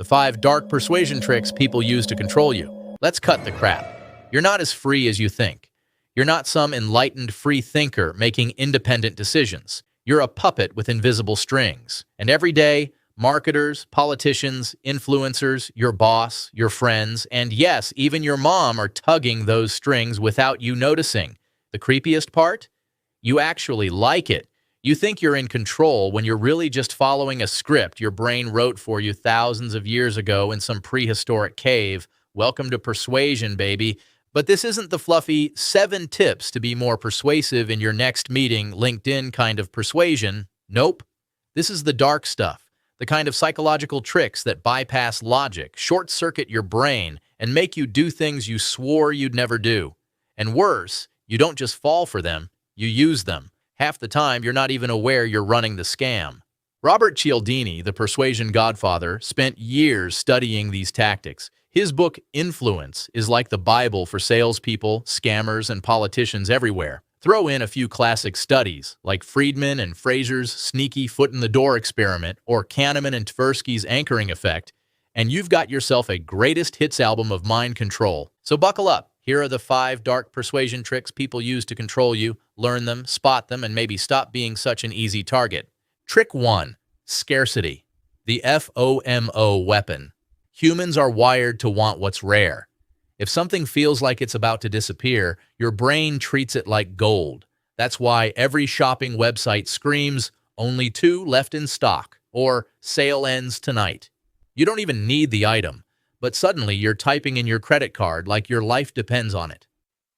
the 5 dark persuasion tricks people use to control you. Let's cut the crap. You're not as free as you think. You're not some enlightened free thinker making independent decisions. You're a puppet with invisible strings. And every day, marketers, politicians, influencers, your boss, your friends, and yes, even your mom are tugging those strings without you noticing. The creepiest part? You actually like it. You think you're in control when you're really just following a script your brain wrote for you thousands of years ago in some prehistoric cave. Welcome to Persuasion, baby. But this isn't the fluffy 7 tips to be more persuasive in your next meeting LinkedIn kind of persuasion. Nope. This is the dark stuff, the kind of psychological tricks that bypass logic, short-circuit your brain, and make you do things you swore you'd never do. And worse, you don't just fall for them, you use them. Half the time, you're not even aware you're running the scam. Robert Cialdini, the persuasion godfather, spent years studying these tactics. His book, Influence, is like the Bible for salespeople, scammers, and politicians everywhere. Throw in a few classic studies, like Friedman and Fraser's sneaky foot-in-the-door experiment or Kahneman and Tversky's anchoring effect, and you've got yourself a greatest hits album of mind control. So buckle up. Here are the 5 dark persuasion tricks people use to control you. Learn them, spot them, and maybe stop being such an easy target. Trick 1. Scarcity. The FOMO weapon. Humans are wired to want what's rare. If something feels like it's about to disappear, your brain treats it like gold. That's why every shopping website screams, "Only 2 left in stock," or "Sale ends tonight." You don't even need the item, but suddenly you're typing in your credit card like your life depends on it.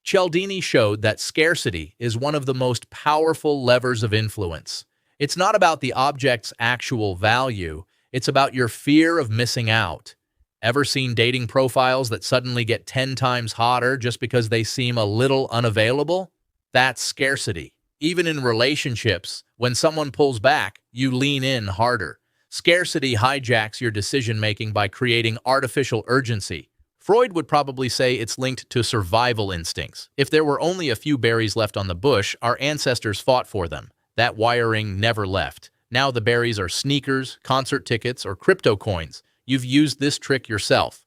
Cialdini showed that scarcity is one of the most powerful levers of influence. It's not about the object's actual value, it's about your fear of missing out. Ever seen dating profiles that suddenly get 10 times hotter just because they seem a little unavailable? That's scarcity. Even in relationships, when someone pulls back, you lean in harder. Scarcity hijacks your decision-making by creating artificial urgency. Freud would probably say it's linked to survival instincts. If there were only a few berries left on the bush, our ancestors fought for them. That wiring never left. Now the berries are sneakers, concert tickets, or crypto coins. You've used this trick yourself.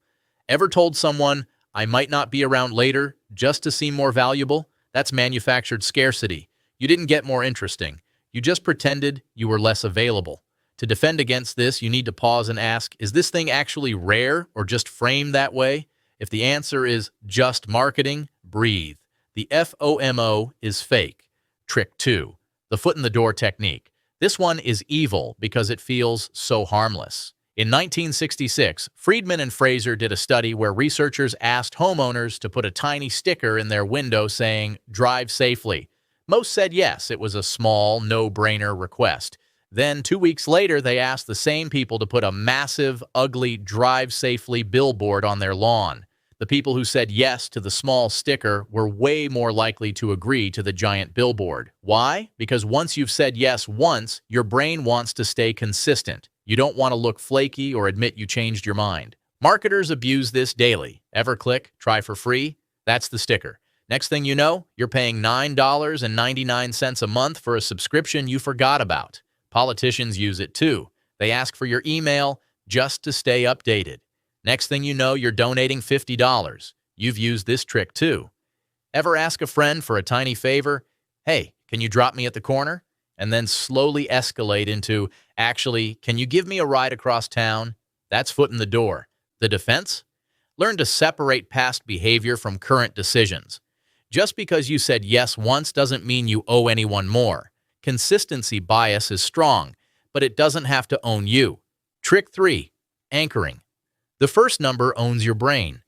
Ever told someone, "I might not be around later," just to seem more valuable? That's manufactured scarcity. You didn't get more interesting. You just pretended you were less available. To defend against this, you need to pause and ask, is this thing actually rare or just framed that way? If the answer is just marketing, breathe. The FOMO is fake. Trick 2. The foot-in-the-door technique. This one is evil because it feels so harmless. In 1966, Friedman and Fraser did a study where researchers asked homeowners to put a tiny sticker in their window saying, "Drive safely." Most said yes, it was a small, no-brainer request. Then 2 weeks later, they asked the same people to put a massive, ugly "Drive Safely" billboard on their lawn. The people who said yes to the small sticker were way more likely to agree to the giant billboard. Why? Because once you've said yes once, your brain wants to stay consistent. You don't want to look flaky or admit you changed your mind. Marketers abuse this daily. Ever click, "Try for free"? That's the sticker. Next thing you know, you're paying $9.99 a month for a subscription you forgot about. Politicians use it too. They ask for your email just to stay updated. Next thing you know, you're donating $50. You've used this trick too. Ever ask a friend for a tiny favor? "Hey, can you drop me at the corner?" And then slowly escalate into, "Actually, can you give me a ride across town?" That's foot in the door. The defense? Learn to separate past behavior from current decisions. Just because you said yes once doesn't mean you owe anyone more. Consistency bias is strong, but it doesn't have to own you. Trick 3. Anchoring. The first number owns your brain.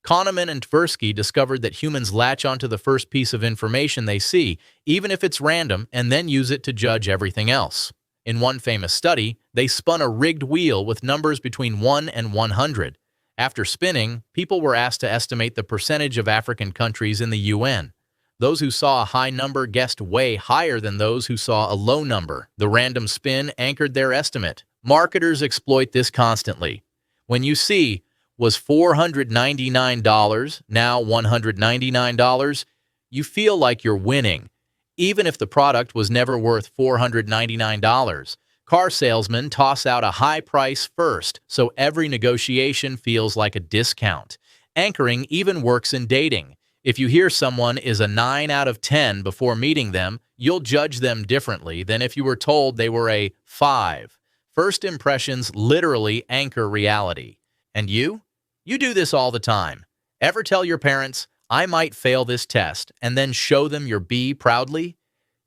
Kahneman and Tversky discovered that humans latch onto the first piece of information they see, even if it's random, and then use it to judge everything else. In one famous study, they spun a rigged wheel with numbers between 1 and 100. After spinning, people were asked to estimate the percentage of African countries in the UN. Those who saw a high number guessed way higher than those who saw a low number. The random spin anchored their estimate. Marketers exploit this constantly. When you see, was $499 now $199, you feel like you're winning, even if the product was never worth $499. Car salesmen toss out a high price first, so every negotiation feels like a discount. Anchoring even works in dating. If you hear someone is a 9 out of 10 before meeting them, you'll judge them differently than if you were told they were a 5. First impressions literally anchor reality. And you? You do this all the time. Ever tell your parents, I might fail this test, and then show them your B proudly?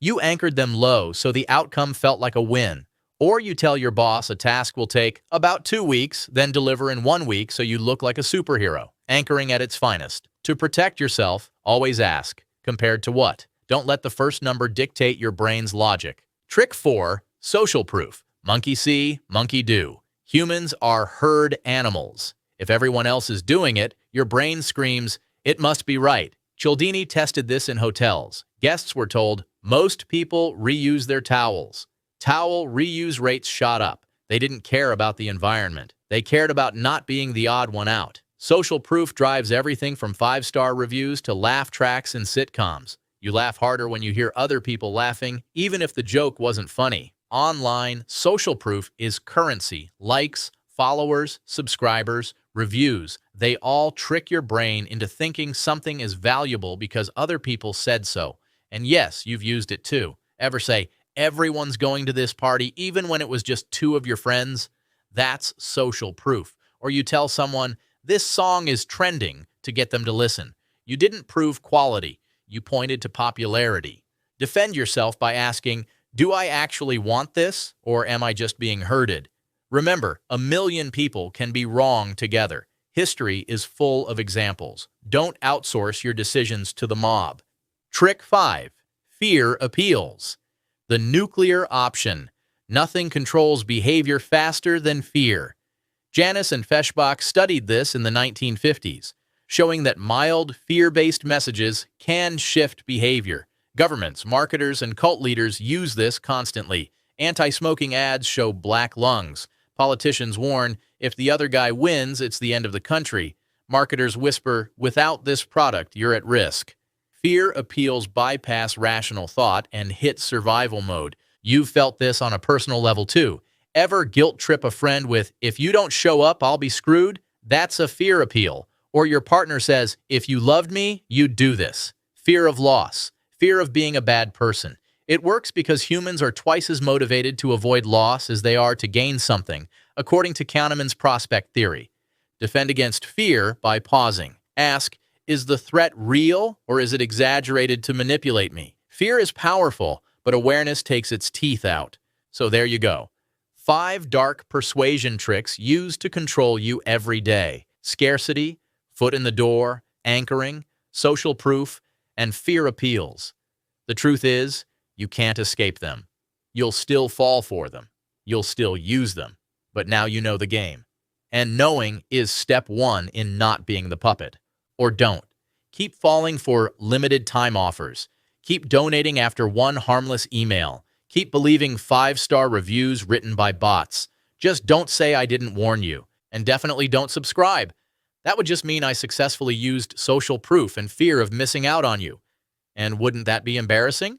You anchored them low so the outcome felt like a win. Or you tell your boss a task will take about 2 weeks, then deliver in 1 week so you look like a superhero. Anchoring at its finest. To protect yourself, always ask, compared to what? Don't let the first number dictate your brain's logic. Trick 4. Social proof. Monkey see, monkey do. Humans are herd animals. If everyone else is doing it, your brain screams, it must be right. Cialdini tested this in hotels. Guests were told, most people reuse their towels. Towel reuse rates shot up. They didn't care about the environment. They cared about not being the odd one out. Social proof drives everything from 5-star reviews to laugh tracks in sitcoms. You laugh harder when you hear other people laughing, even if the joke wasn't funny. Online, social proof is currency. Likes, followers, subscribers, reviews. They all trick your brain into thinking something is valuable because other people said so. And yes, you've used it too. Ever say, everyone's going to this party even when it was just 2 of your friends? That's social proof. Or you tell someone, this song is trending to get them to listen. You didn't prove quality. You pointed to popularity. Defend yourself by asking, do I actually want this, or am I just being herded? Remember, a million people can be wrong together. History is full of examples. Don't outsource your decisions to the mob. Trick 5. Fear appeals. The nuclear option. Nothing controls behavior faster than fear. Janus and Feshbach studied this in the 1950s, showing that mild, fear-based messages can shift behavior. Governments, marketers, and cult leaders use this constantly. Anti-smoking ads show black lungs. Politicians warn, if the other guy wins, it's the end of the country. Marketers whisper, without this product, you're at risk. Fear appeals bypass rational thought and hit survival mode. You've felt this on a personal level too. Ever guilt trip a friend with, if you don't show up, I'll be screwed? That's a fear appeal. Or your partner says, if you loved me, you'd do this. Fear of loss. Fear of being a bad person. It works because humans are twice as motivated to avoid loss as they are to gain something, according to Kahneman's prospect theory. Defend against fear by pausing. Ask, is the threat real or is it exaggerated to manipulate me? Fear is powerful, but awareness takes its teeth out. So there you go. 5 dark persuasion tricks used to control you every day. Scarcity, foot in the door, anchoring, social proof, and fear appeals. The truth is, you can't escape them. You'll still fall for them. You'll still use them. But now you know the game. And knowing is step 1 in not being the puppet. Or don't. Keep falling for limited time offers. Keep donating after one harmless email. Keep believing 5-star reviews written by bots. Just don't say I didn't warn you. And definitely don't subscribe. That would just mean I successfully used social proof and fear of missing out on you. And wouldn't that be embarrassing?